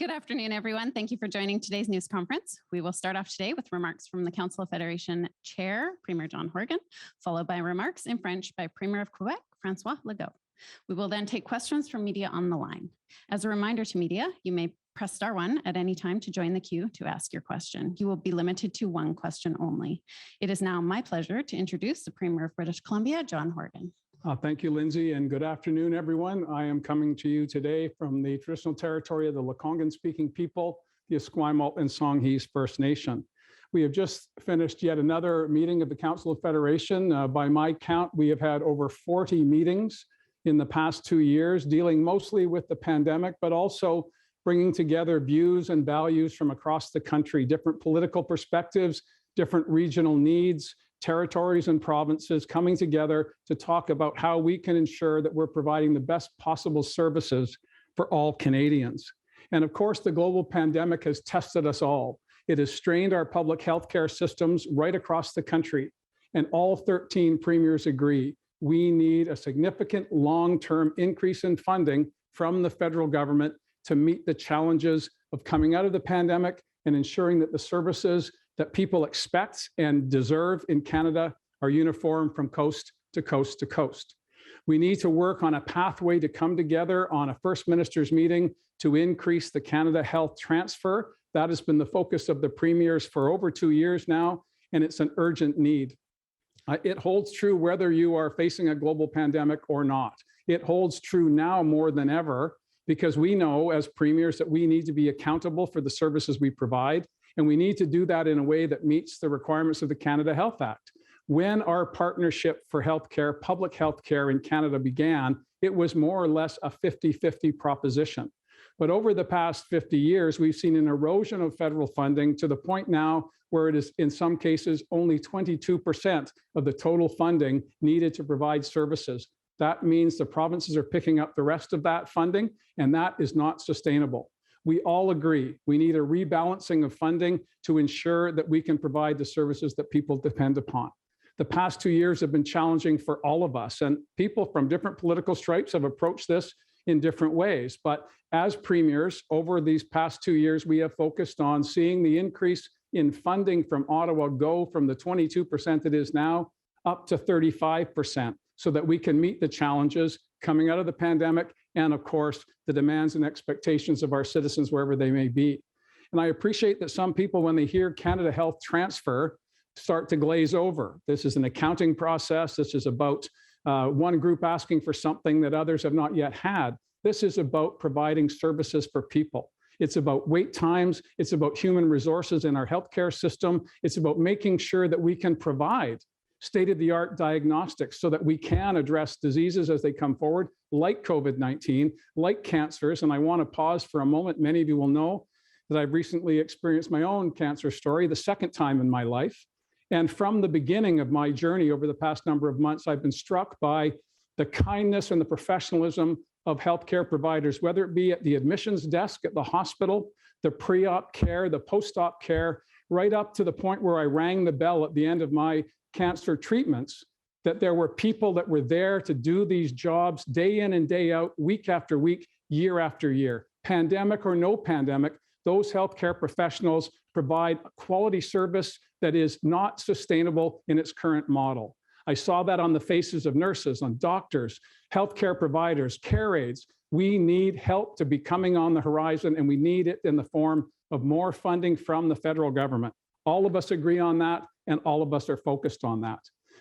Good afternoon, everyone. Thank you for joining today's news conference. We will start off today with remarks from the Council of Federation Chair, Premier John Horgan, followed by remarks in French by Premier of Quebec, Francois Legault. We will then take questions from media on the line. As a reminder to media, you may press *1 at any time to join the queue to ask your question. You will be limited to one question only. It is now my pleasure to introduce the Premier of British Columbia, John Horgan. Thank you, Lindsay, and good afternoon, everyone. I am coming to you today from the traditional territory of the Lekwungen-speaking people, the Esquimalt and Songhees First Nation. We have just finished yet another meeting of the Council of Federation. By my count, we have had over 40 meetings in the past 2 years, dealing mostly with the pandemic, but also bringing together views and values from across the country, different political perspectives, different regional needs, territories and provinces coming together to talk about how we can ensure that we're providing the best possible services for all Canadians. And of course, the global pandemic has tested us all. It has strained our public healthcare systems right across the country. And all 13 premiers agree we need a significant long-term increase in funding from the federal government to meet the challenges of coming out of the pandemic and ensuring that the services that people expect and deserve in Canada are uniform from coast to coast to coast. We need to work on a pathway to come together on a First Minister's meeting to increase the Canada Health Transfer. That has been the focus of the premiers for over 2 years now, and it's an urgent need. It holds true whether you are facing a global pandemic or not. It holds true now more than ever because we know as premiers that we need to be accountable for the services we provide. And we need to do that in a way that meets the requirements of the Canada Health Act. When our partnership for healthcare, public healthcare in Canada began, it was more or less a 50-50 proposition. But over the past 50 years, we've seen an erosion of federal funding to the point now where it is, in some cases, only 22% of the total funding needed to provide services. That means the provinces are picking up the rest of that funding, and that is not sustainable. We all agree we need a rebalancing of funding to ensure that we can provide the services that people depend upon. The past 2 years have been challenging for all of us, and people from different political stripes have approached this in different ways. But as premiers, over these past 2 years, we have focused on seeing the increase in funding from Ottawa go from the 22% it is now up to 35%, so that we can meet the challenges coming out of the pandemic and, of course, the demands and expectations of our citizens wherever they may be. And I appreciate that some people, when they hear Canada Health Transfer, start to glaze over. This is an accounting process. This is about one group asking for something that others have not yet had. This is about providing services for people. It's about wait times. It's about human resources in our healthcare system. It's about making sure that we can provide state-of-the-art diagnostics so that we can address diseases as they come forward, like COVID-19, like cancers. And I want to pause for a moment. Many of you will know that I've recently experienced my own cancer story, the second time in my life. And from the beginning of my journey over the past number of months, I've been struck by the kindness and the professionalism of healthcare providers, whether it be at the admissions desk at the hospital, the pre-op care, the post-op care, right up to the point where I rang the bell at the end of my cancer treatments, that there were people that were there to do these jobs day in and day out, week after week, year after year. Pandemic or no pandemic, those healthcare professionals provide a quality service that is not sustainable in its current model. I saw that on the faces of nurses, on doctors, healthcare providers, care aides. We need help to be coming on the horizon, and we need it in the form of more funding from the federal government. All of us agree on that, and all of us are focused on that.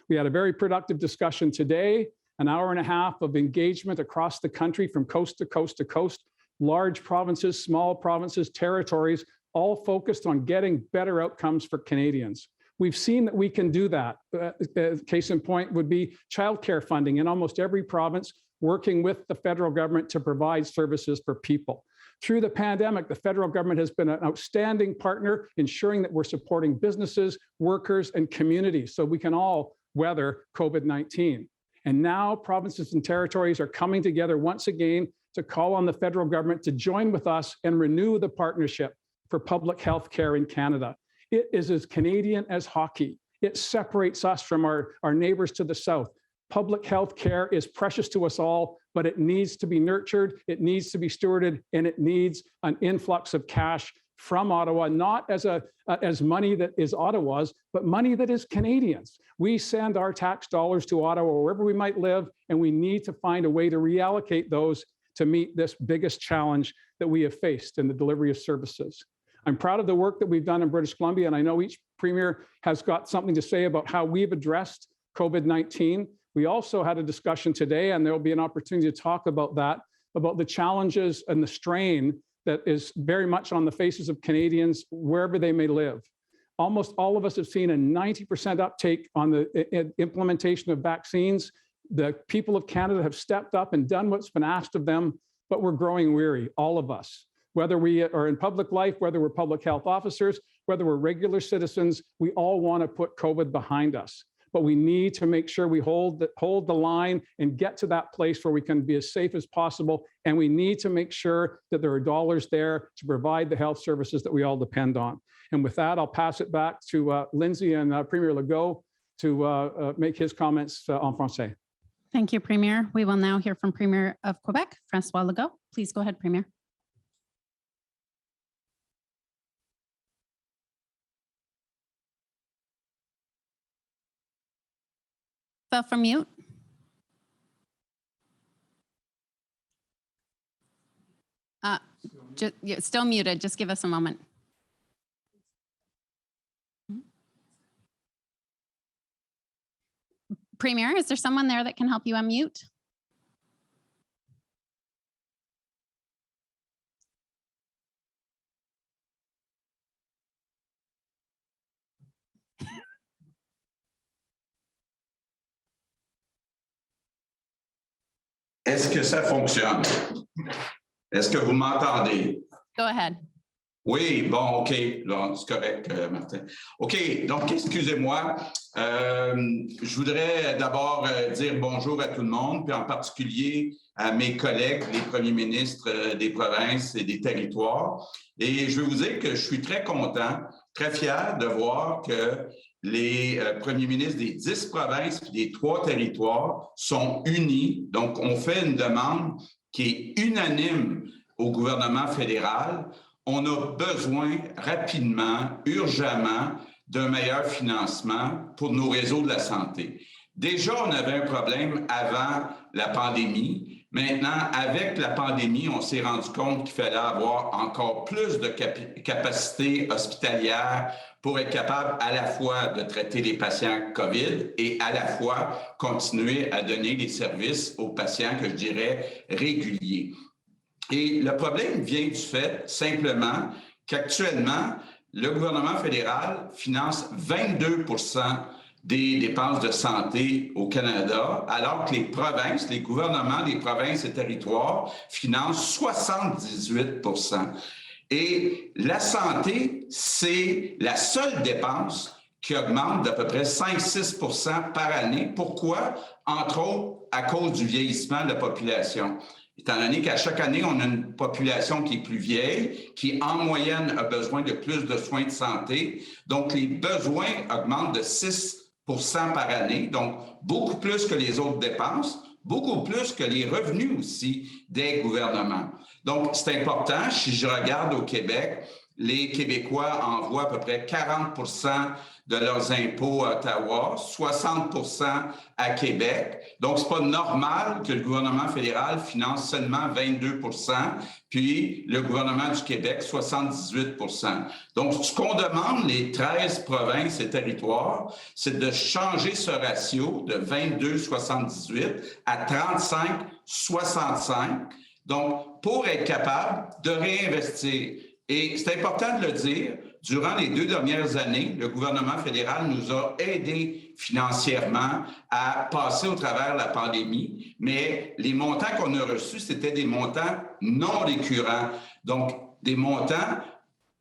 We had a very productive discussion today, an hour and a half of engagement across the country from coast to coast to coast, large provinces, small provinces, territories, all focused on getting better outcomes for Canadians. We've seen that we can do that. Case in point would be childcare funding in almost every province, working with the federal government to provide services for people. Through the pandemic, the federal government has been an outstanding partner, ensuring that we're supporting businesses, workers, and communities so we can all weather COVID-19. And now provinces and territories are coming together once again to call on the federal government to join with us and renew the partnership for public health care in Canada. It is as Canadian as hockey. It separates us from our neighbors to the south. Public health care is precious to us all. but it needs to be nurtured, it needs to be stewarded, and it needs an influx of cash from Ottawa, not as money that is Ottawa's, but money that is Canadians. We send our tax dollars to Ottawa, wherever we might live, and we need to find a way to reallocate those to meet this biggest challenge that we have faced in the delivery of services. I'm proud of the work that we've done in British Columbia, and I know each premier has got something to say about how we've addressed COVID-19. We also had a discussion today, and there will be an opportunity to talk about that, about the challenges and the strain that is very much on the faces of Canadians, wherever they may live. Almost all of us have seen a 90% uptake on the implementation of vaccines. The people of Canada have stepped up and done what's been asked of them, but we're growing weary, all of us. Whether we are in public life, whether we're public health officers, whether we're regular citizens, we all want to put COVID behind us. But we need to make sure we hold the line and get to that place where we can be as safe as possible. And we need to make sure that there are dollars there to provide the health services that we all depend on. And with that, I'll pass it back to Lindsay and Premier Legault to make his comments en français. Thank you, Premier. We will now hear from Premier of Quebec, François Legault. Please go ahead, Premier. Fell from mute. Still muted. Just give us a moment. Premier, is there someone there that can help you unmute? Est-ce que ça fonctionne? Est-ce que vous m'entendez? Go ahead. Oui, bon, OK. C'est correct, Martin. OK, donc, excusez-moi. Je voudrais d'abord dire bonjour à tout le monde, puis en particulier à mes collègues, les premiers ministres des provinces et des territoires. Et je veux vous dire que je suis très content, très fier de voir que les premiers ministres des 10 provinces et des 3 territoires sont unis. Donc, on fait une demande qui est unanime au gouvernement fédéral. On a besoin rapidement, urgemment, d'un meilleur financement pour nos réseaux de la santé. Déjà, on avait un problème avant la pandémie. Maintenant, avec la pandémie, on s'est rendu compte qu'il fallait avoir encore plus de capacité hospitalière pour être capable à la fois de traiter les patients COVID et à la fois continuer à donner des services aux patients que je dirais réguliers. Et le problème vient du fait simplement qu'actuellement, le gouvernement fédéral finance 22% des dépenses de santé au Canada, alors que les provinces, les gouvernements des provinces et territoires financent 78%. Et la santé, c'est la seule dépense qui augmente d'à peu près 5-6% par année. Pourquoi? Entre autres, à cause du vieillissement de la population. Étant donné qu'à chaque année, on a une population qui est plus vieille, qui en moyenne a besoin de plus de soins de santé. Donc, les besoins augmentent de 6% par année, donc beaucoup plus que les autres dépenses, beaucoup plus que les revenus aussi des gouvernements. Donc, c'est important. Si je regarde au Québec, les Québécois envoient à peu près 40% de leurs impôts à Ottawa, 60% à Québec. Donc, c'est pas normal que le gouvernement fédéral finance seulement 22%, puis le gouvernement du Québec, 78%. Donc, ce qu'on demande, les 13 provinces et territoires, c'est de changer ce ratio de 22-78 à 35-65. Donc, pour être capable de réinvestir. Et c'est important de le dire, durant les 2 dernières années, le gouvernement fédéral nous a aidés financièrement à passer au travers de la pandémie, mais les montants qu'on a reçus, c'était des montants non récurrents. Donc, des montants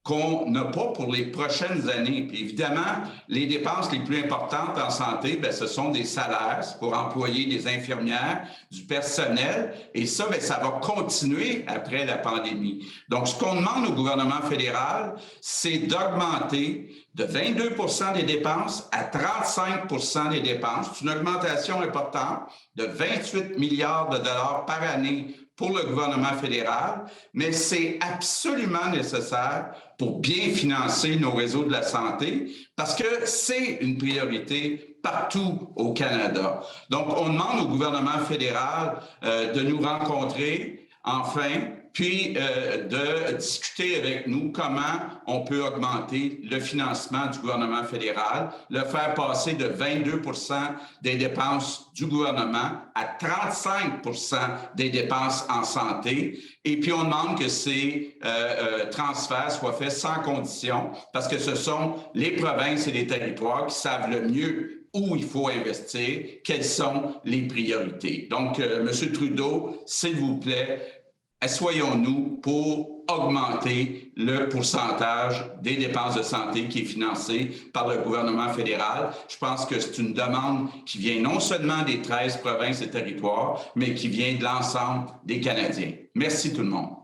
qu'on n'a pas pour les prochaines années. Puis évidemment, les dépenses les plus importantes en santé, bien, ce sont des salaires pour employer des infirmières, du personnel, et ça, bien, ça va continuer après la pandémie. Donc, ce qu'on demande au gouvernement fédéral, c'est d'augmenter de 22 des dépenses à 35 des dépenses. C'est une augmentation importante de 28 milliards de dollars par année pour le gouvernement fédéral, mais c'est absolument nécessaire pour bien financer nos réseaux de la santé parce que c'est une priorité partout au Canada. Donc, on demande au gouvernement fédéral de nous rencontrer enfin, puis de discuter avec nous comment on peut augmenter le financement du gouvernement fédéral, le faire passer de 22 des dépenses du gouvernement à 35 des dépenses en santé. Et puis, on demande que ces transferts soient faits sans condition parce que ce sont les provinces et les territoires qui savent le mieux où il faut investir, quelles sont les priorités. Donc, M. Trudeau, s'il vous plaît, assoyons-nous pour augmenter le pourcentage des dépenses de santé qui est financé par le gouvernement fédéral. Je pense que c'est une demande qui vient non seulement des 13 provinces et territoires, mais qui vient de l'ensemble des Canadiens. Merci tout le monde.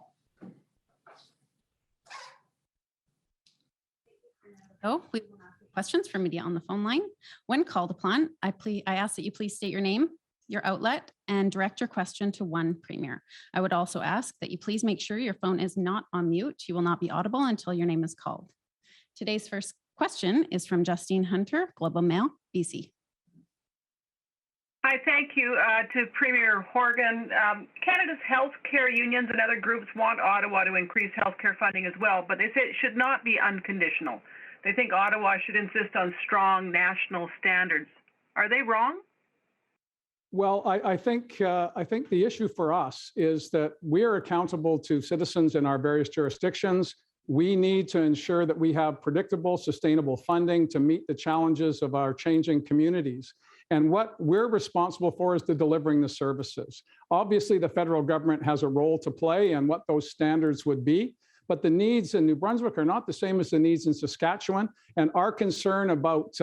So we will have questions from media on the phone line. When called upon, I ask that you please state your name, your outlet, and direct your question to one premier. I would also ask that you please make sure your phone is not on mute. You will not be audible until your name is called. Today's first question is from Justine Hunter, Global Mail, BC. Hi, thank you to Premier Horgan. Canada's healthcare unions and other groups want Ottawa to increase healthcare funding as well, but they say it should not be unconditional. They think Ottawa should insist on strong national standards. Are they wrong? Well, I think the issue for us is that we are accountable to citizens in our various jurisdictions. We need to ensure that we have predictable, sustainable funding to meet the challenges of our changing communities. And what we're responsible for is the delivering the services. Obviously, the federal government has a role to play in what those standards would be. But the needs in New Brunswick are not the same as the needs in Saskatchewan. And our concern about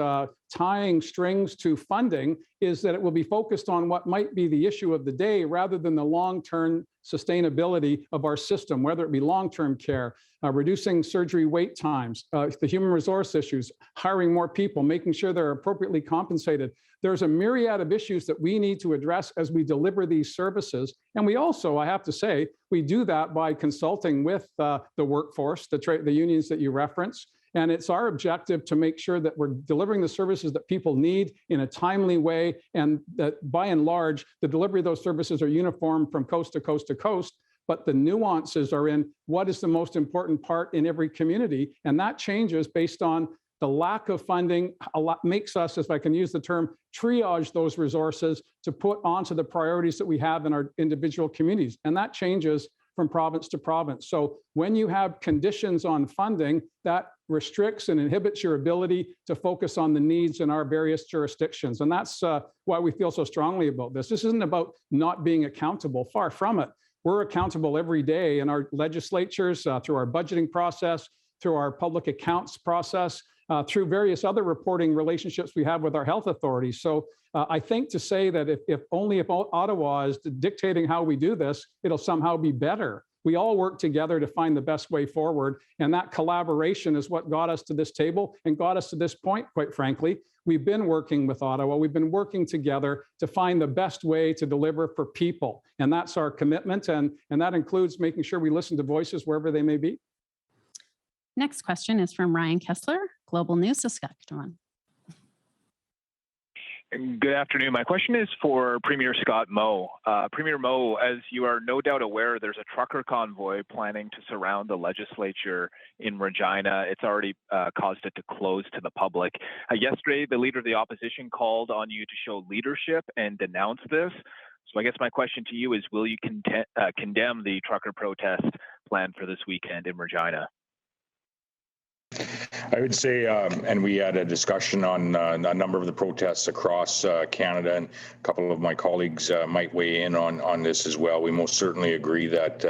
tying strings to funding is that it will be focused on what might be the issue of the day rather than the long-term sustainability of our system, whether it be long-term care, reducing surgery wait times, the human resource issues, hiring more people, making sure they're appropriately compensated. There's a myriad of issues that we need to address as we deliver these services. And we also, I have to say, we do that by consulting with the workforce, the unions that you reference. And it's our objective to make sure that we're delivering the services that people need in a timely way, and that by and large, the delivery of those services are uniform from coast to coast to coast. But the nuances are in what is the most important part in every community. And that changes based on the lack of funding. Makes us, if I can use the term, triage those resources to put onto the priorities that we have in our individual communities. And that changes from province to province. So when you have conditions on funding, that restricts and inhibits your ability to focus on the needs in our various jurisdictions. And that's why we feel so strongly about this. This isn't about not being accountable, far from it. We're accountable every day in our legislatures, through our budgeting process, through our public accounts process, through various other reporting relationships we have with our health authorities. So I think to say that if Ottawa is dictating how we do this, it'll somehow be better. We all work together to find the best way forward. And that collaboration is what got us to this table and got us to this point, quite frankly. We've been working with Ottawa. We've been working together to find the best way to deliver for people. And that's our commitment. And that includes making sure we listen to voices wherever they may be. Next question is from Ryan Kessler, Global News, Saskatchewan. Good afternoon. My question is for Premier Scott Moe. Premier Moe, as you are no doubt aware, there's a trucker convoy planning to surround the legislature in Regina. It's already caused it to close to the public. Yesterday, the leader of the opposition called on you to show leadership and denounce this. So I guess my question to you is, will you condemn the trucker protest planned for this weekend in Regina? I would say, and we had a discussion on a number of the protests across Canada, and a couple of my colleagues might weigh in on this as well. We most certainly agree that,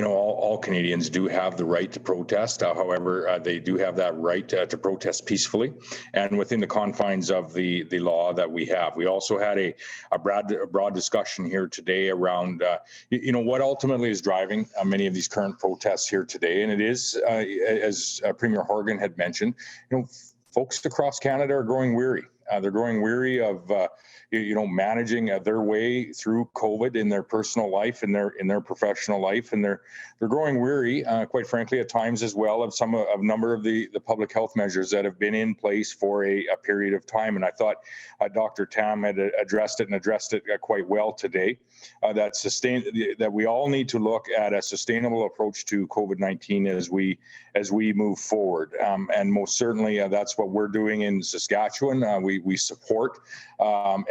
all Canadians do have the right to protest. However, they do have that right to protest peacefully and within the confines of the law that we have. We also had a broad discussion here today around, what ultimately is driving many of these current protests here today. And it is, as Premier Horgan had mentioned, folks across Canada are growing weary. They're growing weary of, managing their way through COVID in their personal life, in their professional life, and they're growing weary, quite frankly, at times as well, of a number of the public health measures that have been in place for a period of time. And I thought Dr. Tam had addressed it quite well today. That we all need to look at a sustainable approach to COVID-19 as we move forward, and most certainly that's what we're doing in Saskatchewan. We support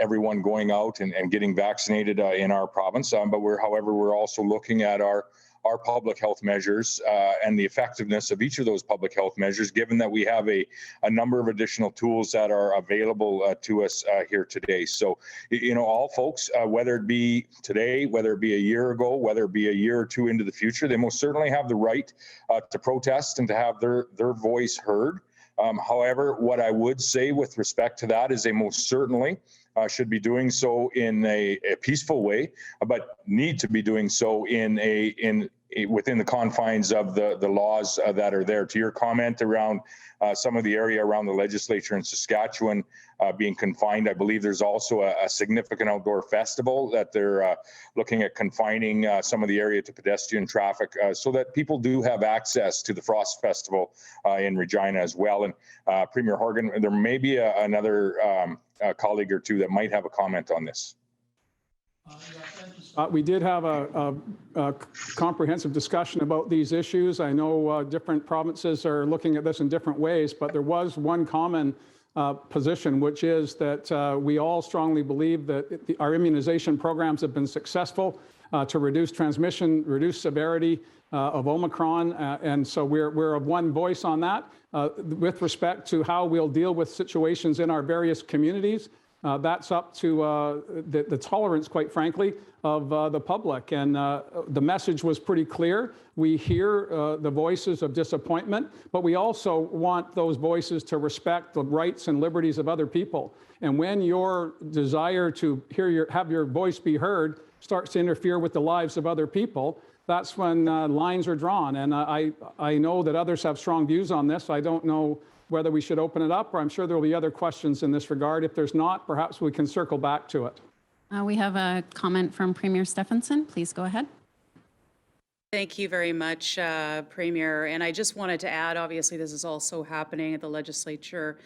everyone going out and getting vaccinated in our province, but we're also looking at our public health measures and the effectiveness of each of those public health measures, given that we have a number of additional tools that are available to us here today. So, all folks, whether it be today, whether it be a year ago, whether it be a year or two into the future, they most certainly have the right to protest and to have their voice heard. However, what I would say with respect to that is they most certainly should be doing so in a peaceful way, but need to be doing so within the confines of the laws that are there. To your comment around some of the area around the legislature in Saskatchewan being confined, I believe there's also a significant outdoor festival that they're looking at confining some of the area to pedestrian traffic so that people do have access to the Frost Festival in Regina as well. And Premier Horgan, there may be another colleague or two that might have a comment on this. We did have a comprehensive discussion about these issues. I know different provinces are looking at this in different ways, but there was one common position, which is that we all strongly believe that our immunization programs have been successful to reduce transmission, reduce severity of Omicron, and so we're of one voice on that. With respect to how we'll deal with situations in our various communities, that's up to the tolerance, quite frankly, of the public. And the message was pretty clear. We hear the voices of disappointment, but we also want those voices to respect the rights and liberties of other people. And when your desire to have your voice be heard starts to interfere with the lives of other people, that's when lines are drawn. And I know that others have strong views on this. I don't know whether we should open it up, or I'm sure there will be other questions in this regard. If there's not, perhaps we can circle back to it. We have a comment from Premier Stephenson. Please go ahead. Thank you very much, Premier. And I just wanted to add, obviously, this is also happening at the legislature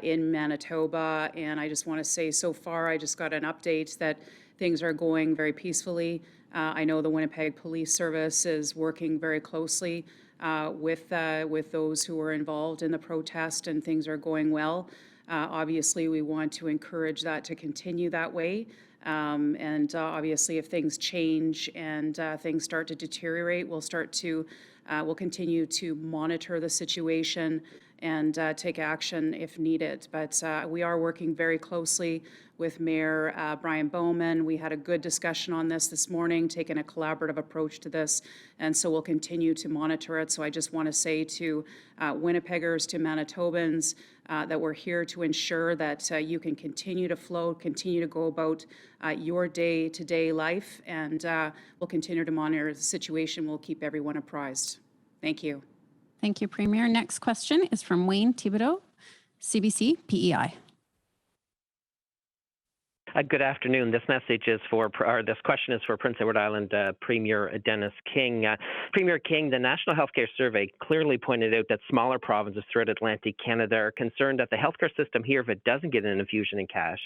in Manitoba. And I just want to say, so far, I just got an update that things are going very peacefully. I know the Winnipeg Police Service is working very closely with those who are involved in the protest, and things are going well. Obviously, we want to encourage that to continue that way. And obviously, if things change and things start to deteriorate, we'll continue to monitor the situation and take action if needed. But we are working very closely with Mayor Brian Bowman. We had a good discussion on this morning, taking a collaborative approach to this, and so we'll continue to monitor it. So I just want to say to Winnipeggers, to Manitobans, that we're here to ensure that you can continue to flow, continue to go about your day-to-day life, and we'll continue to monitor the situation. We'll keep everyone apprised. Thank you. Thank you, Premier. Next question is from Wayne Thibodeau, CBC PEI. Good afternoon. This question is for Prince Edward Island Premier Dennis King. Premier King, the National Healthcare Survey clearly pointed out that smaller provinces throughout Atlantic Canada are concerned that the healthcare system here, if it doesn't get an infusion in cash,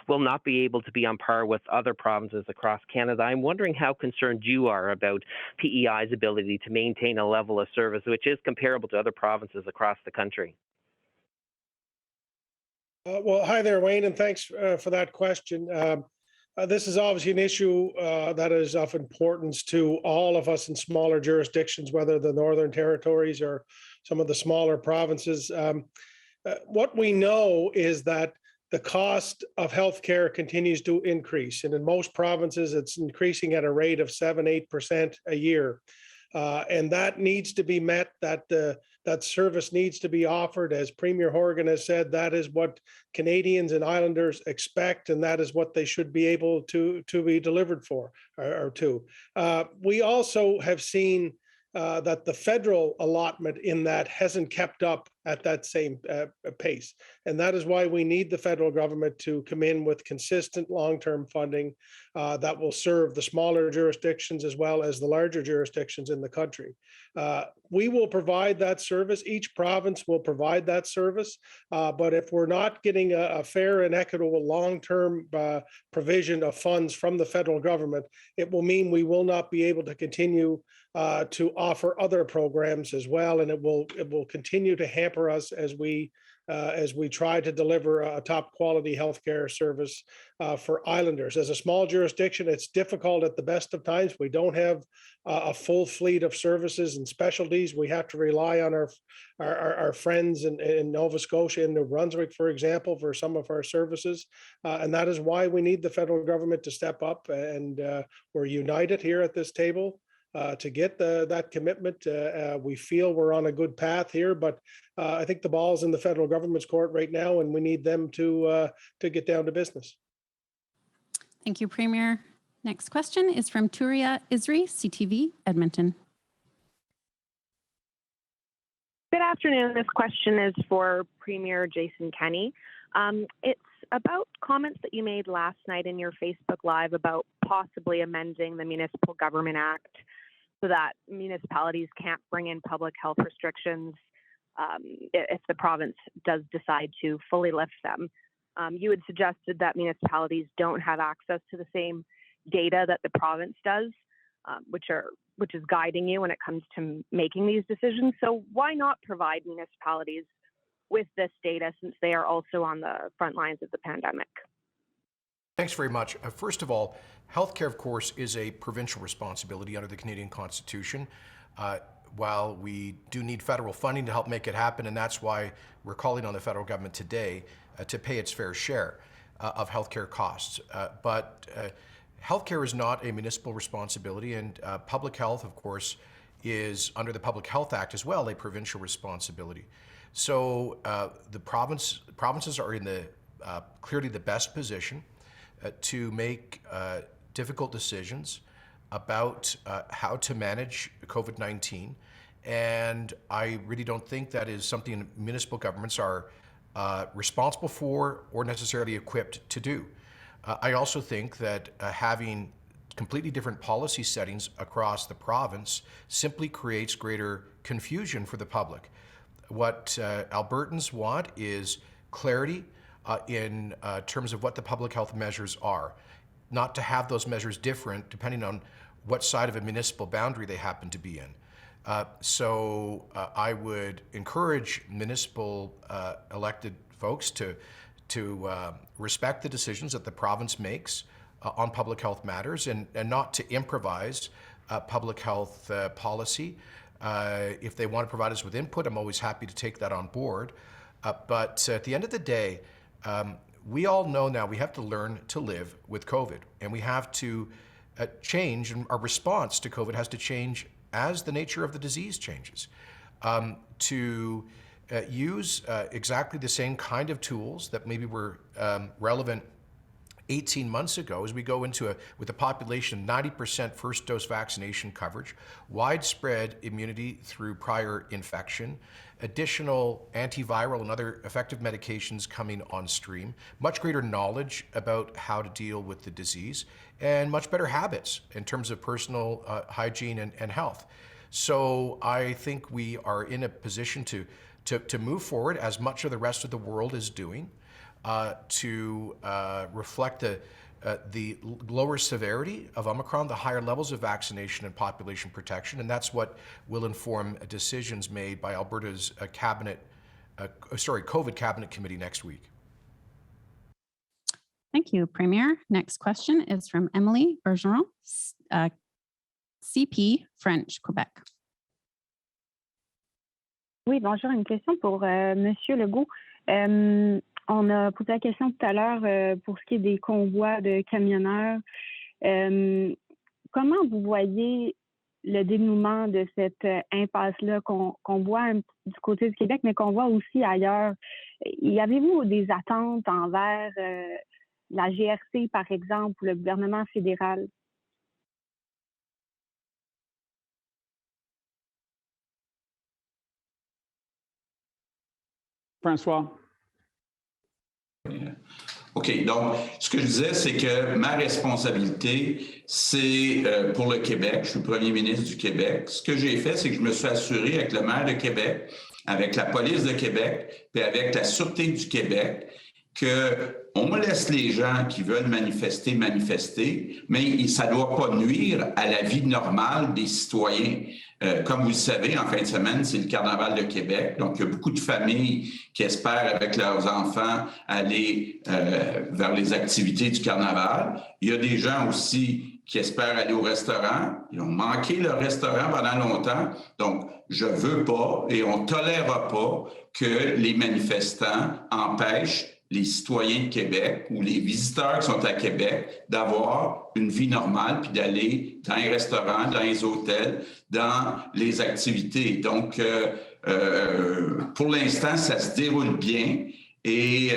will not be able to be on par with other provinces across Canada. I'm wondering how concerned you are about PEI's ability to maintain a level of service which is comparable to other provinces across the country. Well, hi there, Wayne, and thanks for that question. This is obviously an issue that is of importance to all of us in smaller jurisdictions, whether the Northern Territories or some of the smaller provinces. What we know is that the cost of healthcare continues to increase. And in most provinces, it's increasing at a rate of 7-8% a year. And that needs to be met, that service needs to be offered. As Premier Horgan has said, that is what Canadians and Islanders expect, and that is what they should be able to be delivered for or to. We also have seen that the federal allotment in that hasn't kept up at that same pace. And that is why we need the federal government to come in with consistent long-term funding that will serve the smaller jurisdictions as well as the larger jurisdictions in the country. We will provide that service. Each province will provide that service. But if we're not getting a fair and equitable long-term provision of funds from the federal government, it will mean we will not be able to continue to offer other programs as well, and it will continue to hamper us as we try to deliver a top quality healthcare service for Islanders. As a small jurisdiction, it's difficult at the best of times. We don't have a full fleet of services and specialties. We have to rely on our friends in Nova Scotia and New Brunswick, for example, for some of our services, and that is why we need the federal government to step up. And we're united here at this table to get that commitment. We feel we're on a good path here, but I think the ball's in the federal government's court right now, and we need them to get down to business. Thank you, Premier. Next question is from Turia Isri, CTV, Edmonton. Good afternoon. This question is for Premier Jason Kenney. It's about comments that you made last night in your Facebook Live about possibly amending the Municipal Government Act so that municipalities can't bring in public health restrictions if the province does decide to fully lift them. You had suggested that municipalities don't have access to the same data that the province does, which is guiding you when it comes to making these decisions. So why not provide municipalities with this data, since they are also on the front lines of the pandemic? Thanks very much. First of all, healthcare, of course, is a provincial responsibility under the Canadian Constitution. While we do need federal funding to help make it happen, and that's why we're calling on the federal government today to pay its fair share of healthcare costs. But healthcare is not a municipal responsibility, and public health, of course, is under the Public Health Act as well a provincial responsibility. So the provinces are in the clearly the best position to make difficult decisions about how to manage COVID-19. And I really don't think that is something municipal governments are responsible for or necessarily equipped to do. I also think that having completely different policy settings across the province simply creates greater confusion for the public. What Albertans want is clarity in terms of what the public health measures are, not to have those measures different depending on what side of a municipal boundary they happen to be in. So I would encourage municipal elected folks to respect the decisions that the province makes on public health matters and not to improvise public health policy. If they want to provide us with input, I'm always happy to take that on board. But at the end of the day, we all know now we have to learn to live with COVID, and we have to change, and our response to COVID has to change as the nature of the disease changes. To use exactly the same kind of tools that maybe were relevant 18 months ago as we go into with a population 90% first dose vaccination coverage, widespread immunity through prior infection, additional antiviral and other effective medications coming on stream, much greater knowledge about how to deal with the disease, and much better habits in terms of personal hygiene and health. So I think we are in a position to move forward, as much of the rest of the world is doing, to reflect the lower severity of Omicron, the higher levels of vaccination and population protection, and that's what will inform decisions made by Alberta's COVID Cabinet Committee next week. Thank you, Premier. Next question is from Emily Bergeron, CP French, Québec. Oui, bonjour. Une question pour Monsieur Legault. On a posé la question tout à l'heure pour ce qui est des convois de camionneurs. Comment vous voyez le dénouement de cette impasse-là qu'on voit du côté du Québec, mais qu'on voit aussi ailleurs? Y avez-vous des attentes envers la GRC, par exemple, ou le gouvernement fédéral? François. OK. Donc, ce que je disais, c'est que ma responsabilité, c'est pour le Québec. Je suis premier ministre du Québec. Ce que j'ai fait, c'est que je me suis assuré avec le maire de Québec, avec la police de Québec, puis avec la Sûreté du Québec, qu'on laisse les gens qui veulent manifester, mais ça ne doit pas nuire à la vie normale des citoyens. Comme vous le savez, en fin de semaine, c'est le Carnaval de Québec. Donc, il y a beaucoup de familles qui espèrent, avec leurs enfants, aller vers les activités du Carnaval. Il y a des gens aussi qui espèrent aller au restaurant. Ils ont manqué le restaurant pendant longtemps. Donc, je ne veux pas et on ne tolérera pas que les manifestants empêchent les citoyens de Québec ou les visiteurs qui sont à Québec d'avoir une vie normale puis d'aller dans les restaurants, dans les hôtels, dans les activités. Donc, pour l'instant, ça se déroule bien et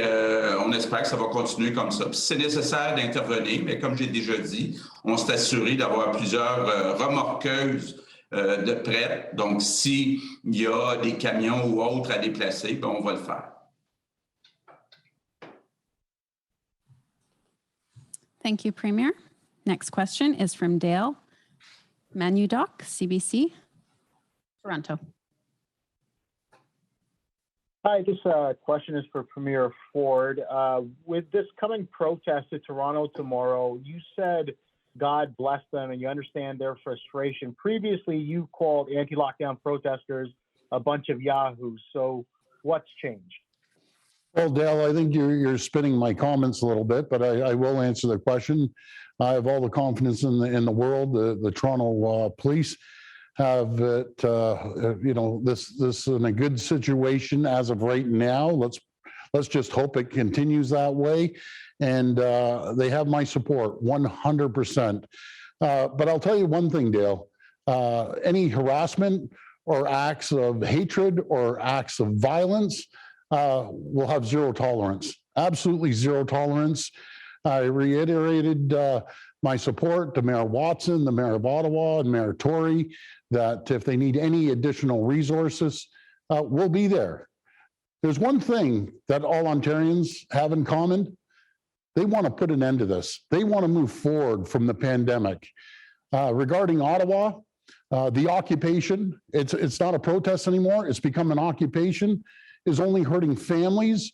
on espère que ça va continuer comme ça. Puis, c'est nécessaire d'intervenir, mais comme j'ai déjà dit, on s'est assuré d'avoir plusieurs remorqueuses de prêt. Donc, s'il y a des camions ou autres à déplacer, ben, on va le faire. Thank you, Premier. Next question is from Dale Manudoc, CBC, Toronto. Hi, this question is for Premier Ford. With this coming protest to Toronto tomorrow, you said God bless them and you understand their frustration. Previously, you called anti-lockdown protesters a bunch of yahoos. So what's changed? Well, Dale, I think you're spinning my comments a little bit, but I will answer the question. I have all the confidence in the world. The Toronto police have it, this in a good situation as of right now. Let's just hope it continues that way. And they have my support 100%. But I'll tell you one thing, Dale. Any harassment or acts of hatred or acts of violence, we'll have zero tolerance, absolutely zero tolerance. I reiterated my support to Mayor Watson, the Mayor of Ottawa, and Mayor Tory, that if they need any additional resources, we'll be there. There's one thing that all Ontarians have in common. They want to put an end to this. They want to move forward from the pandemic. Regarding Ottawa, the occupation, it's not a protest anymore. It's become an occupation, is only hurting families.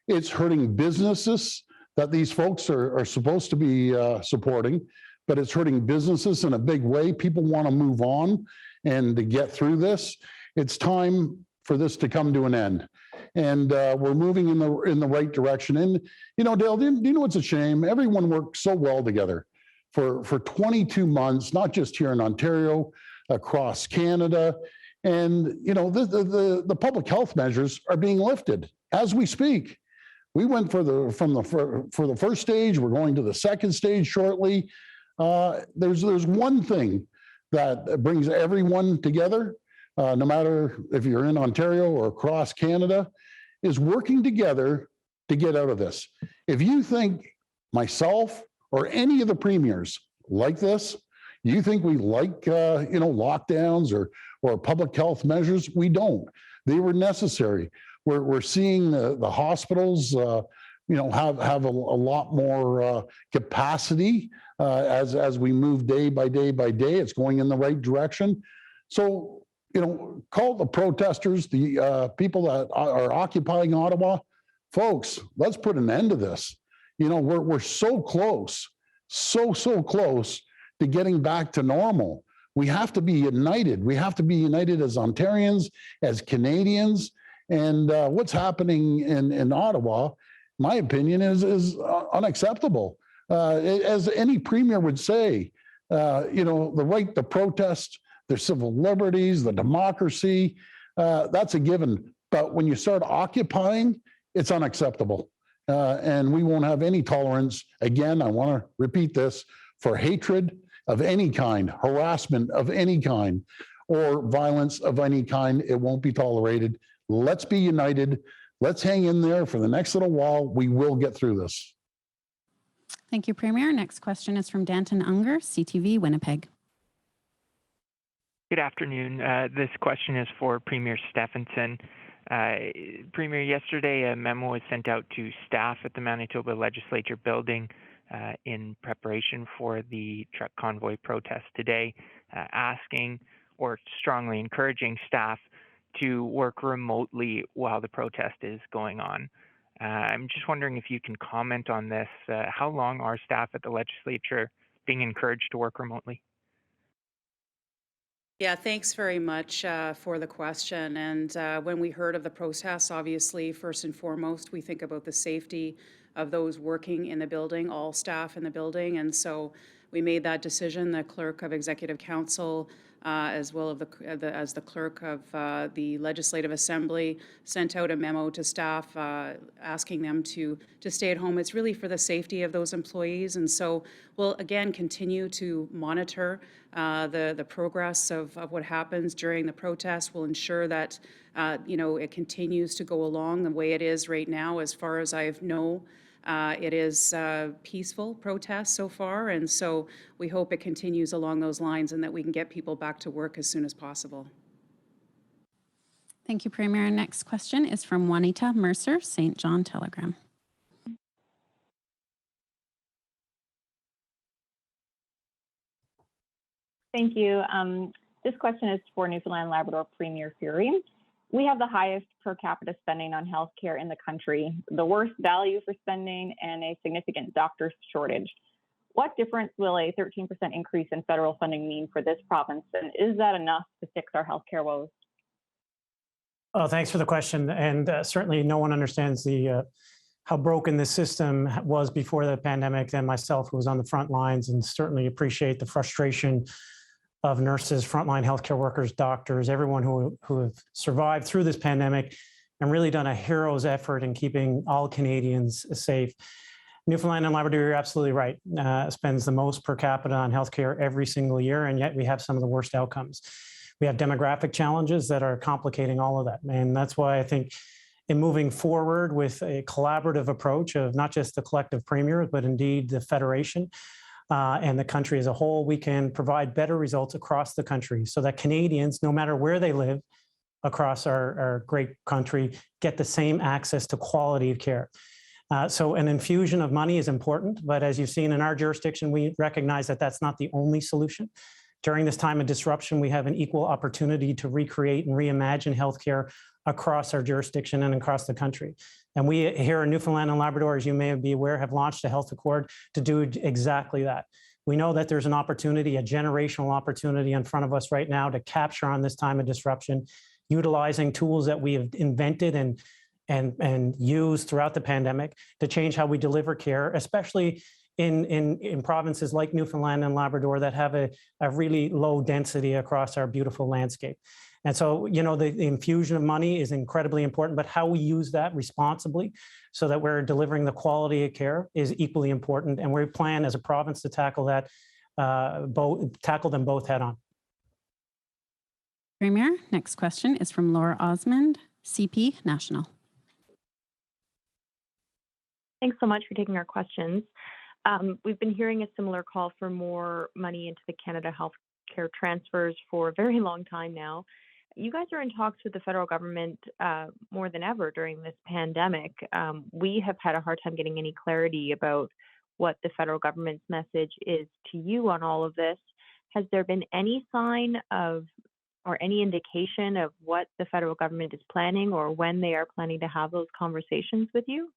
It's hurting businesses that these folks are supposed to be supporting, but it's hurting businesses in a big way. People want to move on and to get through this. It's time for this to come to an end. And we're moving in the right direction. And, Dale, do you know what's a shame? Everyone worked so well together for 22 months, not just here in Ontario, across Canada. And, the public health measures are being lifted as we speak. We went for the first stage. We're going to the second stage shortly. There's one thing that brings everyone together, no matter if you're in Ontario or across Canada, is working together to get out of this. If you think myself or any of the premiers like this, you think we like lockdowns or public health measures, we don't. They were necessary. We're seeing the hospitals, have a lot more capacity as we move day by day by day. It's going in the right direction. So, call the protesters, the people that are occupying Ottawa, folks. Let's put an end to this. We're so close, so close to getting back to normal. We have to be united. We have to be united as Ontarians, as Canadians. And what's happening in Ottawa my opinion, is unacceptable. As any premier would say, the right to protest, their civil liberties, the democracy, that's a given. But when you start occupying, it's unacceptable. And we won't have any tolerance. Again, I want to repeat this, for hatred of any kind, harassment of any kind, or violence of any kind. It won't be tolerated. Let's be united. Let's hang in there for the next little while. We will get through this. Thank you, Premier. Next question is from Danton Unger, CTV, Winnipeg. Good afternoon. This question is for Premier Stephenson. Premier, yesterday a memo was sent out to staff at the Manitoba Legislature building in preparation for the truck convoy protest today, asking or strongly encouraging staff to work remotely while the protest is going on. I'm just wondering if you can comment on this. How long are staff at the legislature being encouraged to work remotely? Yeah, thanks very much for the question. And when we heard of the protests, obviously, first and foremost, we think about the safety of those working in the building, all staff in the building. And so we made that decision. The clerk of Executive Council, as well as the clerk of the Legislative Assembly, sent out a memo to staff asking them to stay at home. It's really for the safety of those employees. And so we'll, again, continue to monitor the progress of what happens during the protest. We'll ensure that, it continues to go along the way it is right now. As far as I know, it is peaceful protest so far, and so we hope it continues along those lines and that we can get people back to work as soon as possible. Thank you, Premier. Next question is from Juanita Mercer, St. John Telegram. Thank you. This question is for Newfoundland Labrador Premier Fury. We have the highest per capita spending on healthcare in the country, the worst value for spending, and a significant doctor shortage. What difference will a 13% increase in federal funding mean for this province, and is that enough to fix our healthcare woes? Oh, thanks for the question. And certainly no one understands how broken the system was before the pandemic than myself, who was on the front lines, and certainly appreciate the frustration of nurses, frontline healthcare workers, doctors, everyone who have survived through this pandemic and really done a hero's effort in keeping all Canadians safe. Newfoundland and Labrador, you're absolutely right, spends the most per capita on healthcare every single year, and yet we have some of the worst outcomes. We have demographic challenges that are complicating all of that. And that's why I think in moving forward with a collaborative approach of not just the collective premiers, but indeed the Federation, and the country as a whole, we can provide better results across the country so that Canadians, no matter where they live across our great country, get the same access to quality of care. So an infusion of money is important, but as you've seen in our jurisdiction, we recognize that that's not the only solution. During this time of disruption, we have an equal opportunity to recreate and reimagine healthcare across our jurisdiction and across the country. And we here in Newfoundland and Labrador, as you may be aware, have launched a health accord to do exactly that. We know that there's an opportunity, a generational opportunity in front of us right now to capture on this time of disruption, utilizing tools that we have invented and used throughout the pandemic to change how we deliver care, especially in provinces like Newfoundland and Labrador that have a really low density across our beautiful landscape. And so, the infusion of money is incredibly important, but how we use that responsibly so that we're delivering the quality of care is equally important. And we plan as a province to tackle that, tackle them both head on. Premier, next question is from Laura Osmond, CP National. Thanks so much for taking our questions. We've been hearing a similar call for more money into the Canada Healthcare transfers for a very long time now. You guys are in talks with the federal government more than ever during this pandemic. We have had a hard time getting any clarity about what the federal government's message is to you on all of this. Has there been any sign of or any indication of what the federal government is planning or when they are planning to have those conversations with you?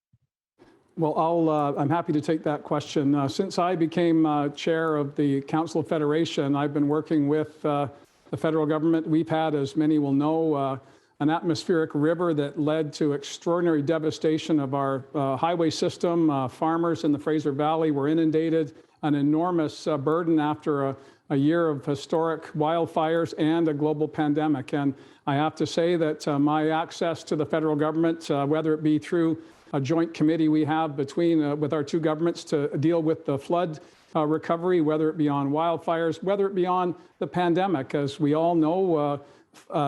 Well, I'm happy to take that question. Since I became chair of the Council of Federation, I've been working with the federal government. We've had, as many will know, an atmospheric river that led to extraordinary devastation of our highway system. Farmers in the Fraser Valley were inundated, an enormous burden after a year of historic wildfires and a global pandemic. And I have to say that my access to the federal government, whether it be through a joint committee we have between with our two governments to deal with the flood recovery, whether it be on wildfires, whether it be on the pandemic, as we all know,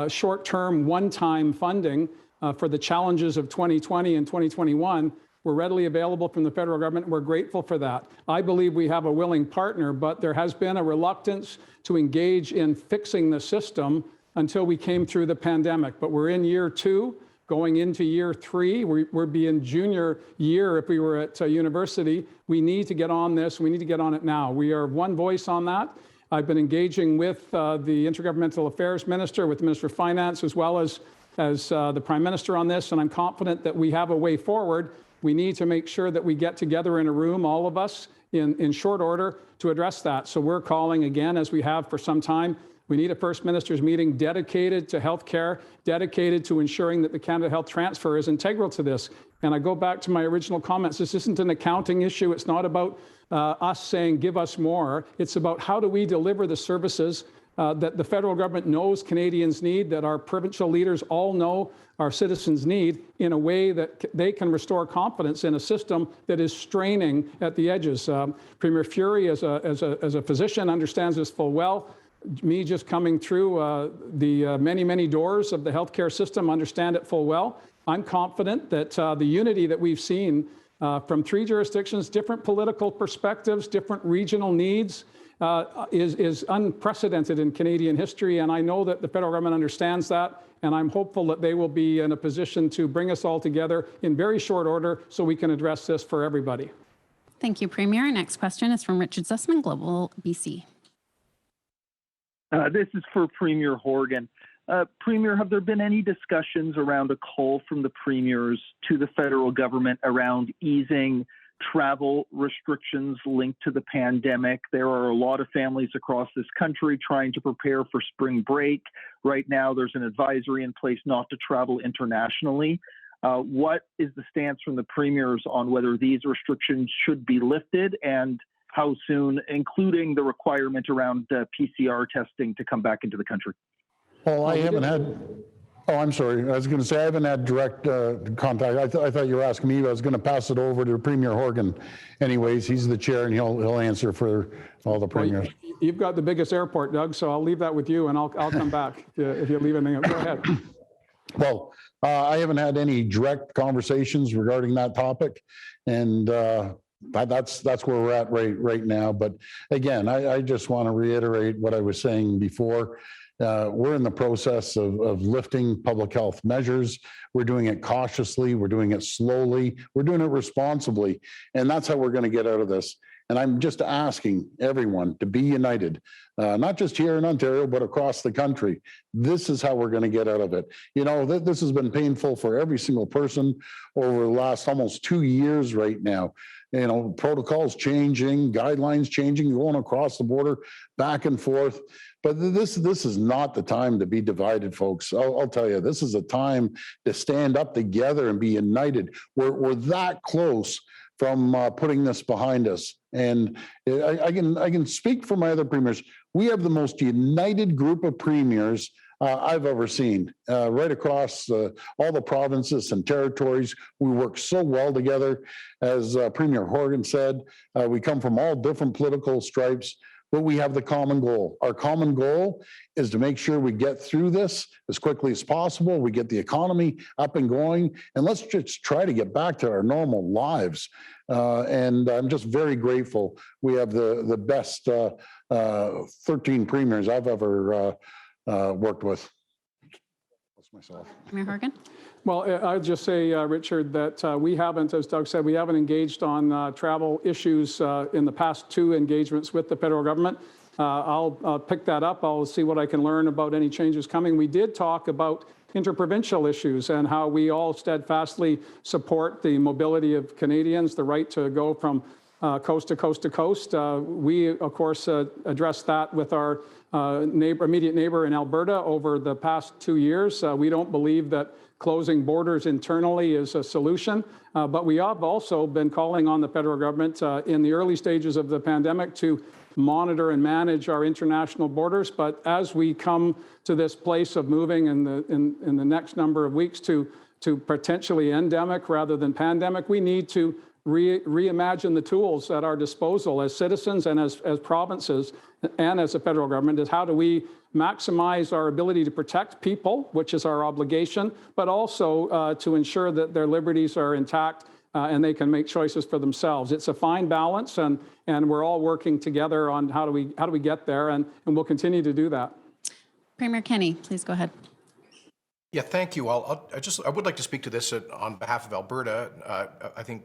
short-term, one-time funding for the challenges of 2020 and 2021 were readily available from the federal government. We're grateful for that. I believe we have a willing partner, but there has been a reluctance to engage in fixing the system until we came through the pandemic. But we're in year 2, going into year 3. We're being junior year if we were at university. We need to get on this. We need to get on it now. We are one voice on that. I've been engaging with the Intergovernmental Affairs Minister, with the Minister of Finance, as well as the Prime Minister on this, and I'm confident that we have a way forward. We need to make sure that we get together in a room, all of us, in short order to address that. So we're calling again, as we have for some time. We need a First Minister's meeting dedicated to healthcare, dedicated to ensuring that the Canada Health Transfer is integral to this. And I go back to my original comments. This isn't an accounting issue. It's not about us saying, give us more. It's about how do we deliver the services that the federal government knows Canadians need, that our provincial leaders all know our citizens need, in a way that they can restore confidence in a system that is straining at the edges. Premier Fury, as a physician, understands this full well. Me just coming through the many doors of the healthcare system, understand it full well. I'm confident that the unity that we've seen from 3 jurisdictions, different political perspectives, different regional needs, is unprecedented in Canadian history. And I know that the federal government understands that. And I'm hopeful that they will be in a position to bring us all together in very short order so we can address this for everybody. Thank you, Premier. Our next question is from Richard Sussman, Global BC. This is for Premier Horgan. Premier, have there been any discussions around a call from the premiers to the federal government around easing travel restrictions linked to the pandemic? There are a lot of families across this country trying to prepare for spring break. Right now, there's an advisory in place not to travel internationally. What is the stance from the premiers on whether these restrictions should be lifted, and how soon, including the requirement around PCR testing to come back into the country? Well, I haven't had, oh, I'm sorry. I was going to say I haven't had direct contact. I thought you were asking me. I was going to pass it over to Premier Horgan. Anyways, he's the chair and he'll answer for all the premiers. Well, you've got the biggest airport, Doug, so I'll leave that with you and I'll come back if you leave anything up. Go ahead. Well, I haven't had any direct conversations regarding that topic, and that's where we're at right now. But again, I just want to reiterate what I was saying before. We're in the process of lifting public health measures. We're doing it cautiously. We're doing it slowly. We're doing it responsibly. And that's how we're going to get out of this. And I'm just asking everyone to be united, not just here in Ontario, but across the country. This is how we're going to get out of it. You know, this has been painful for every single person over the last almost 2 years right now. You know, protocols changing, guidelines changing, going across the border, back and forth. But this is not the time to be divided, folks. I'll tell you, this is a time to stand up together and be united. We're that close from putting this behind us. And I can speak for my other premiers. We have the most united group of premiers I've ever seen, right across all the provinces and territories. We work so well together. As Premier Horgan said, we come from all different political stripes, but we have the common goal. Our common goal is to make sure we get through this as quickly as possible. We get the economy up and going, and let's just try to get back to our normal lives. And I'm just very grateful. We have the best 13 premiers I've ever worked with. That's myself. Premier Horgan. Well, I'd just say, Richard, that we haven't, as Doug said, we haven't engaged on travel issues in the past 2 engagements with the federal government. I'll pick that up. I'll see what I can learn about any changes coming. We did talk about interprovincial issues and how we all steadfastly support the mobility of Canadians, the right to go from coast to coast to coast. We, of course, addressed that with our immediate neighbor in Alberta over the past 2 years. We don't believe that closing borders internally is a solution, but we have also been calling on the federal government in the early stages of the pandemic to monitor and manage our international borders. But as we come to this place of moving in the next number of weeks to potentially endemic rather than pandemic, we need to reimagine the tools at our disposal as citizens and as provinces and as a federal government. Is how do we maximize our ability to protect people, which is our obligation, but also to ensure that their liberties are intact and they can make choices for themselves. It's a fine balance, and we're all working together on how do we get there, and we'll continue to do that. Premier Kenney, please go ahead. Yeah, thank you. I would like to speak to this on behalf of Alberta. I think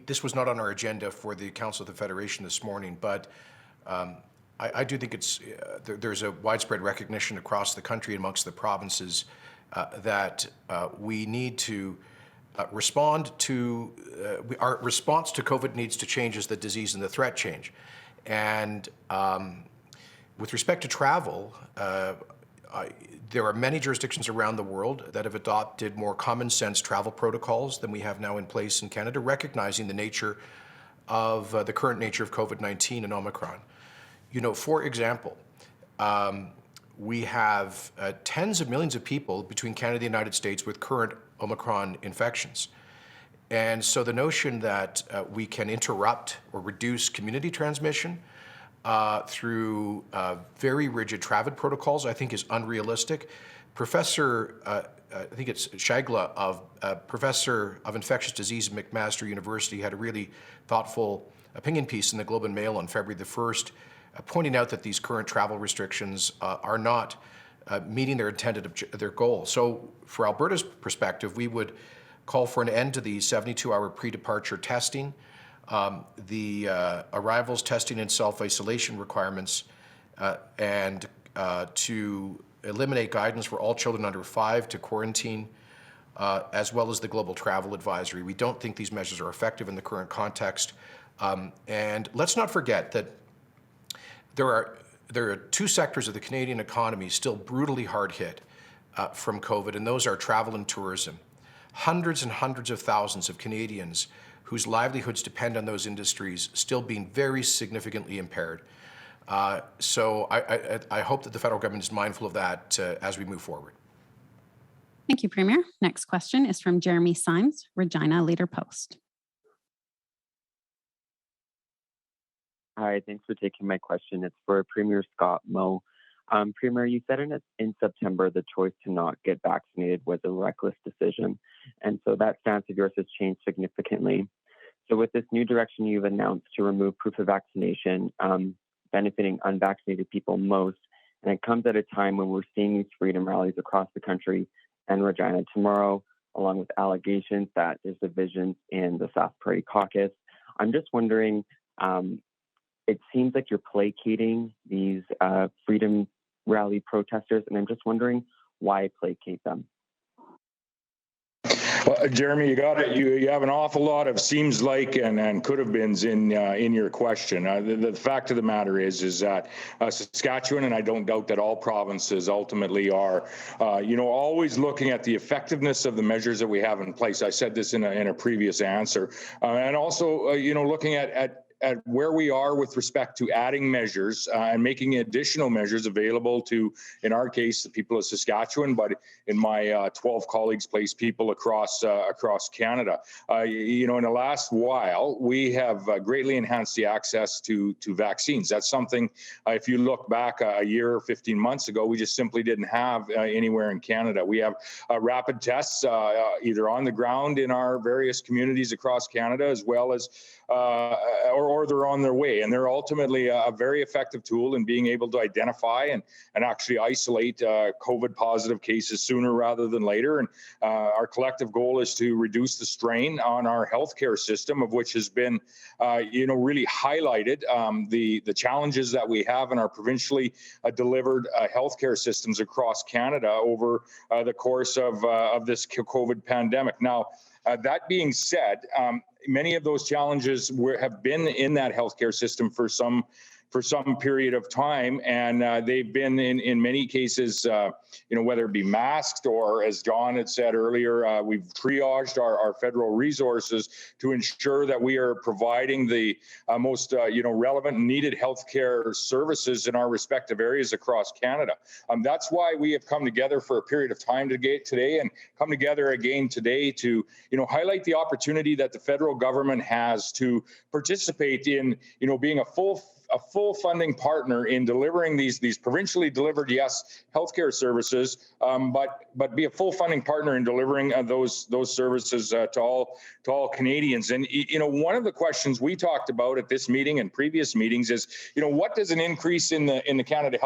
this was not on our agenda for the Council of the Federation this morning, but I do think there's a widespread recognition across the country amongst the provinces that we need to respond to, our response to COVID needs to change as the disease and the threat change. And with respect to travel, there are many jurisdictions around the world that have adopted more common sense travel protocols than we have now in place in Canada, recognizing the nature of the current nature of COVID-19 and Omicron. You know, for example, we have tens of millions of people between Canada and the United States with current Omicron infections. And so the notion that we can interrupt or reduce community transmission through very rigid travel protocols, I think is unrealistic. Professor, I think it's Shagla, Professor of Infectious Disease at McMaster University, had a really thoughtful opinion piece in the Globe and Mail on February the 1st, pointing out that these current travel restrictions are not meeting their goal. So for Alberta's perspective, we would call for an end to the 72-hour pre-departure testing, the arrivals testing and self-isolation requirements, and to eliminate guidance for all children under 5 to quarantine, as well as the global travel advisory. We don't think these measures are effective in the current context. And let's not forget that there are two sectors of the Canadian economy still brutally hard hit from COVID, and those are travel and tourism. Hundreds and hundreds of thousands of Canadians whose livelihoods depend on those industries still being very significantly impaired. So I hope that the federal government is mindful of that as we move forward. Thank you, Premier. Next question is from Jeremy Symes, Regina Leader Post. Hi, thanks for taking my question. It's for Premier Scott Moe. Premier, you said in September the choice to not get vaccinated was a reckless decision. And so that stance of yours has changed significantly. So with this new direction you've announced to remove proof of vaccination, benefiting unvaccinated people most, and it comes at a time when we're seeing these freedom rallies across the country and Regina tomorrow, along with allegations that there's divisions in the South Prairie caucus. I'm just wondering, it seems like you're placating these freedom rally protesters, and I'm just wondering why placate them? Well, Jeremy, you got it. You have an awful lot of seems like and could have beens in your question. The fact of the matter is that Saskatchewan, and I don't doubt that all provinces ultimately are, always looking at the effectiveness of the measures that we have in place. I said this in a previous answer, and also, looking at where we are with respect to adding measures and making additional measures available to, in our case, the people of Saskatchewan, but in my 12 colleagues placed people across Canada. In the last while, we have greatly enhanced the access to vaccines. That's something, if you look back a year or 15 months ago, we just simply didn't have anywhere in Canada. We have rapid tests either on the ground in our various communities across Canada, as well as or they're on their way. And they're ultimately a very effective tool in being able to identify and actually isolate COVID positive cases sooner rather than later. And our collective goal is to reduce the strain on our healthcare system, of which has been, really highlighted the challenges that we have in our provincially delivered healthcare systems across Canada over the course of this COVID pandemic. Now, That being said, many of those challenges have been in that healthcare system for some period of time, and they've been in many cases, whether it be masked or, as John had said earlier, we've triaged our federal resources to ensure that we are providing the most relevant and needed healthcare services in our respective areas across Canada. That's why we have come together for a period of time today, and come together again today to highlight the opportunity that the federal government has to participate in being a full funding partner in delivering these provincially delivered, yes, healthcare services, but be a full funding partner in delivering those services to all Canadians. And one of the questions we talked about at this meeting and previous meetings is, what does an increase in the Canada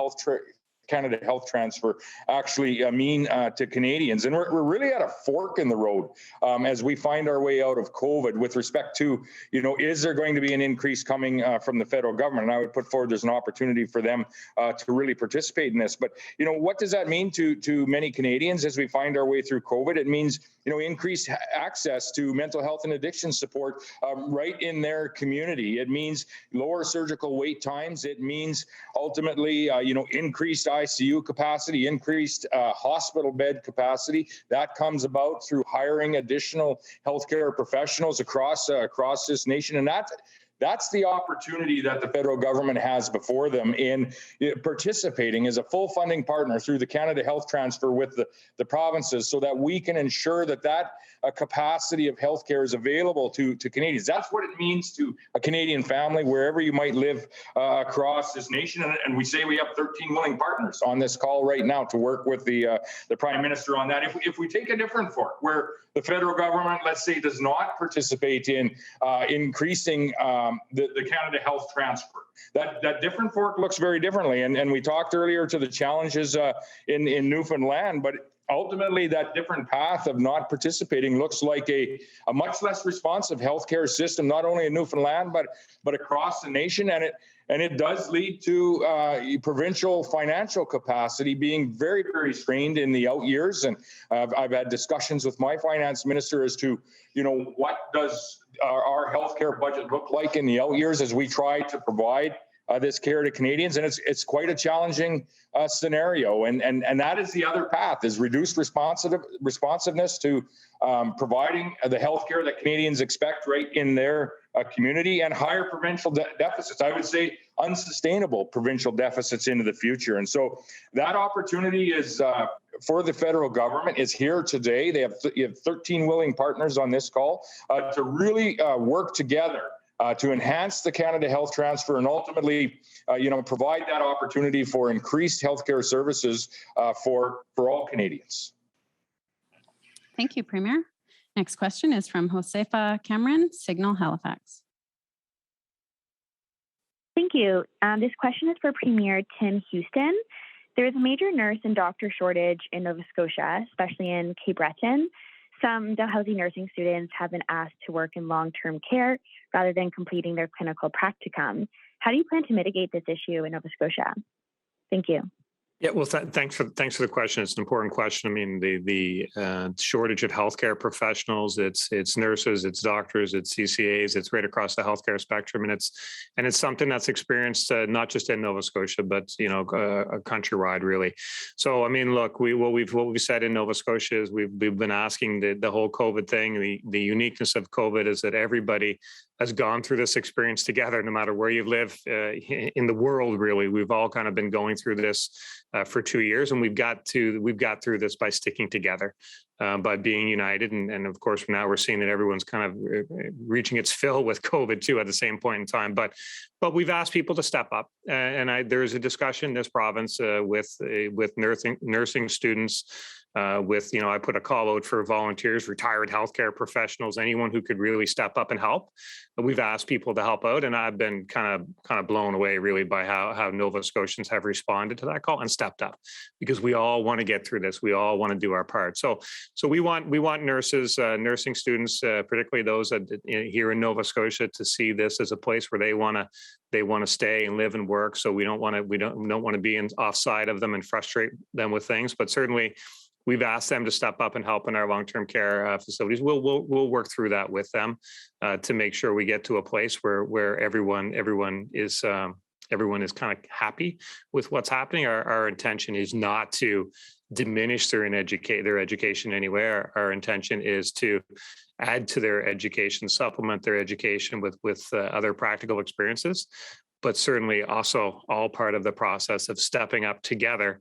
Health Transfer actually mean to Canadians? And we're really at a fork in the road as we find our way out of COVID with respect to, is there going to be an increase coming from the federal government? And I would put forward there's an opportunity for them to really participate in this. But, what does that mean to many Canadians as we find our way through COVID? It means, increased access to mental health and addiction support right in their community. It means lower surgical wait times. It means ultimately, increased ICU capacity, increased hospital bed capacity. That comes about through hiring additional healthcare professionals across this nation, and that's the opportunity that the federal government has before them in participating as a full funding partner through the Canada Health Transfer with the provinces, so that we can ensure that capacity of healthcare is available to Canadians. That's what it means to a Canadian family, wherever you might live across this nation. And we say we have 13 willing partners on this call right now to work with the Prime Minister on that. If we take a different fork, where the federal government, let's say, does not participate in increasing the Canada Health Transfer, that different fork looks very differently. And we talked earlier to the challenges in Newfoundland, but ultimately that different path of not participating looks like a much less responsive healthcare system, not only in Newfoundland, but across the nation. And it does lead to provincial financial capacity being very, very strained in the out years. And I've had discussions with my finance minister as to, what does our healthcare budget look like in the out years as we try to provide this care to Canadians. And it's quite a challenging scenario. And that is the other path, is reduced responsiveness to providing the healthcare that Canadians expect right in their community, and higher provincial deficits. I would say unsustainable provincial deficits into the future. And so that opportunity is for the federal government is here today. You have 13 willing partners on this call to really work together to enhance the Canada Health Transfer and ultimately, provide that opportunity for increased healthcare services for all Canadians. Thank you, Premier. Next question is from Josefa Cameron, Signal Halifax. Thank you. This question is for Premier Tim Houston. There is a major nurse and doctor shortage in Nova Scotia, especially in Cape Breton. Some Dalhousie nursing students have been asked to work in long-term care rather than completing their clinical practicum. How do you plan to mitigate this issue in Nova Scotia? Thank you. Yeah, well, thanks for the question. It's an important question. I mean, the shortage of healthcare professionals, it's nurses, it's doctors, it's CCAs, it's right across the healthcare spectrum, and it's something that's experienced not just in Nova Scotia, but countrywide, really. So, I mean, look, what we've said in Nova Scotia is we've been asking the whole COVID thing. The uniqueness of COVID is that everybody has gone through this experience together, no matter where you live in the world. Really, we've all kind of been going through this for 2 years, and we've got through this by sticking together, by being united, and of course now we're seeing that everyone's kind of reaching its fill with COVID too at the same point in time. But we've asked people to step up, and there's a discussion in this province with nursing students. I put a call out for volunteers, retired healthcare professionals, anyone who could really step up and help. We've asked people to help out, and I've been kind of blown away really by how Nova Scotians have responded to that call and stepped up, because we all want to get through this. We all want to do our part. So we want nurses, nursing students, particularly those here in Nova Scotia, to see this as a place where they want to stay and live and work. So we don't want to be offside of them and frustrate them with things, but certainly we've asked them to step up and help in our long-term care facilities. We'll work through that with them to make sure we get to a place where everyone is kind of happy with what's happening. Our intention is not to diminish their education anywhere. Our intention is to add to their education, supplement their education with other practical experiences, but certainly also all part of the process of stepping up together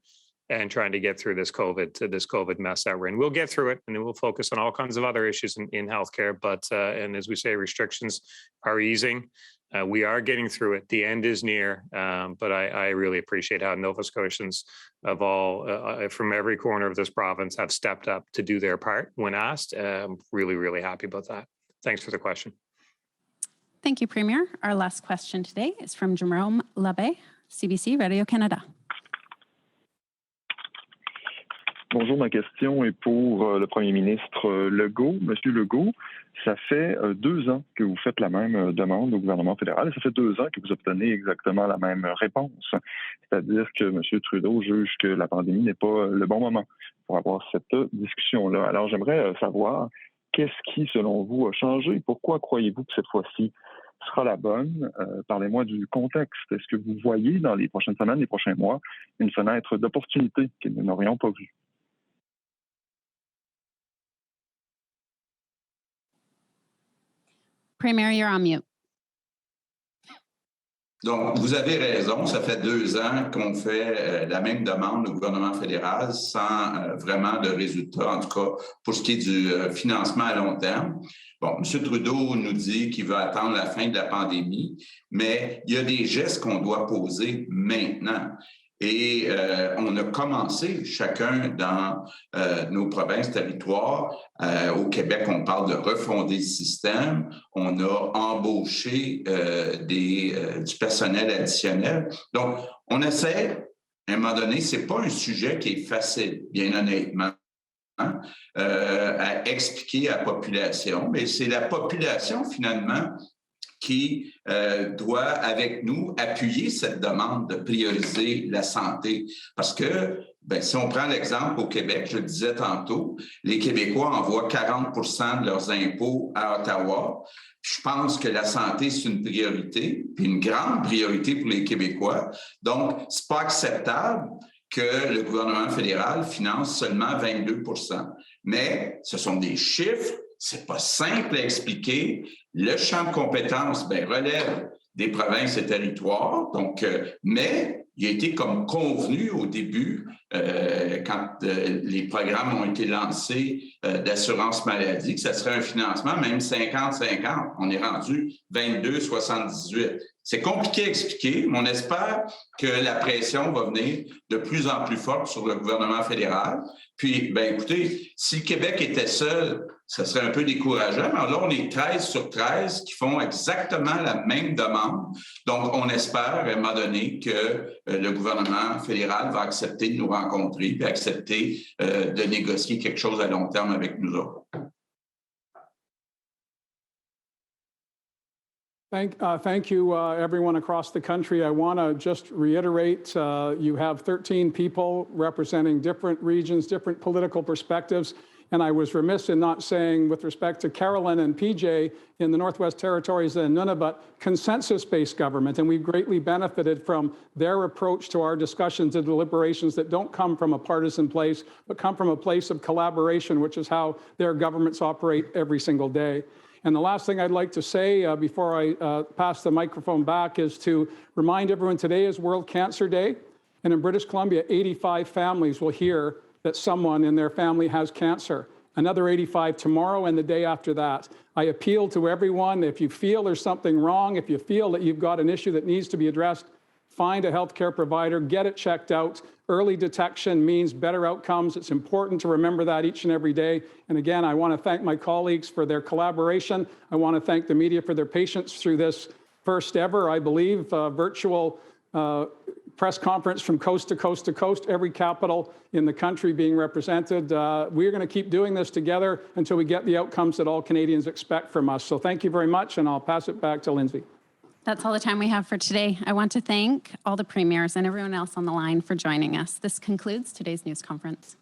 and trying to get through this COVID mess that we're in. We'll get through it, and then we'll focus on all kinds of other issues in healthcare. But and as we say, restrictions are easing. We are getting through it. The end is near. But I really appreciate how Nova Scotians of all from every corner of this province have stepped up to do their part when asked. I'm really, really happy about that. Thanks for the question. Thank you, Premier. Our last question today is from Jerome Labbé, CBC Radio-Canada. Bonjour, ma question est pour le Premier ministre Legault. Monsieur Legault, ça fait 2 ans que vous faites la même demande au gouvernement fédéral et ça fait 2 ans que vous obtenez exactement la même réponse. C'est-à-dire que M. Trudeau juge que la pandémie n'est pas le bon moment pour avoir cette discussion-là. Alors, j'aimerais savoir qu'est-ce qui, selon vous, a changé? Pourquoi croyez-vous que cette fois-ci sera la bonne? Parlez-moi du contexte. Est-ce que vous voyez dans les prochaines semaines, les prochains mois, une fenêtre d'opportunité que nous n'aurions pas vue? Premier, you're on mute. Donc, vous avez raison, ça fait 2 ans qu'on fait la même demande au gouvernement fédéral sans vraiment de résultats, en tout cas pour ce qui est du financement à long terme. Bon, M. Trudeau nous dit qu'il veut attendre la fin de la pandémie, mais il y a des gestes qu'on doit poser maintenant. Et on a commencé chacun dans nos provinces, territoires. Au Québec, on parle de refonder le système. On a embauché du personnel additionnel. Donc, on essaie, à un moment donné, ce n'est pas un sujet qui est facile, bien honnêtement, à expliquer à la population, mais c'est la population, finalement, qui doit, avec nous, appuyer cette demande de prioriser la santé. Parce que, si on prend l'exemple au Québec, je le disais tantôt, les Québécois envoient 40% de leurs impôts à Ottawa. Je pense que la santé, c'est une priorité, puis une grande priorité pour les Québécois. Donc, c'est pas acceptable que le gouvernement fédéral finance seulement 22%. Mais ce sont des chiffres. C'est pas simple à expliquer. Le champ de compétences relève des provinces et territoires. Donc, mais il a été comme convenu au début, quand les programmes ont été lancés d'assurance maladie, que ce serait un financement même 50-50. On est rendu 22-78. C'est compliqué à expliquer, mais on espère que la pression va venir de plus en plus forte sur le gouvernement fédéral. Puis, écoutez, si le Québec était seul, ça serait un peu décourageant, mais là, on est 13 sur 13 qui font exactement la même demande. Donc, on espère, à un moment donné, que le gouvernement fédéral va accepter de nous rencontrer et accepter de négocier quelque chose à long terme avec nous autres. Thank you, everyone across the country. I want to just reiterate, you have 13 people representing different regions, different political perspectives. And I was remiss in not saying, with respect to Carolyn and PJ in the Northwest Territories and Nunavut, consensus-based government. And we've greatly benefited from their approach to our discussions and deliberations that don't come from a partisan place, but come from a place of collaboration, which is how their governments operate every single day. And the last thing I'd like to say before I pass the microphone back is to remind everyone today is World Cancer Day. And in British Columbia, 85 families will hear that someone in their family has cancer. Another 85 tomorrow and the day after that. I appeal to everyone, if you feel there's something wrong, if you feel that you've got an issue that needs to be addressed, find a healthcare provider, get it checked out. Early detection means better outcomes. It's important to remember that each and every day. And again, I want to thank my colleagues for their collaboration. I want to thank the media for their patience through this first ever, I believe, virtual press conference from coast to coast to coast, every capital in the country being represented. We're going to keep doing this together until we get the outcomes that all Canadians expect from us. So thank you very much, and I'll pass it back to Lindsay. That's all the time we have for today. I want to thank all the premiers and everyone else on the line for joining us. This concludes today's news conference.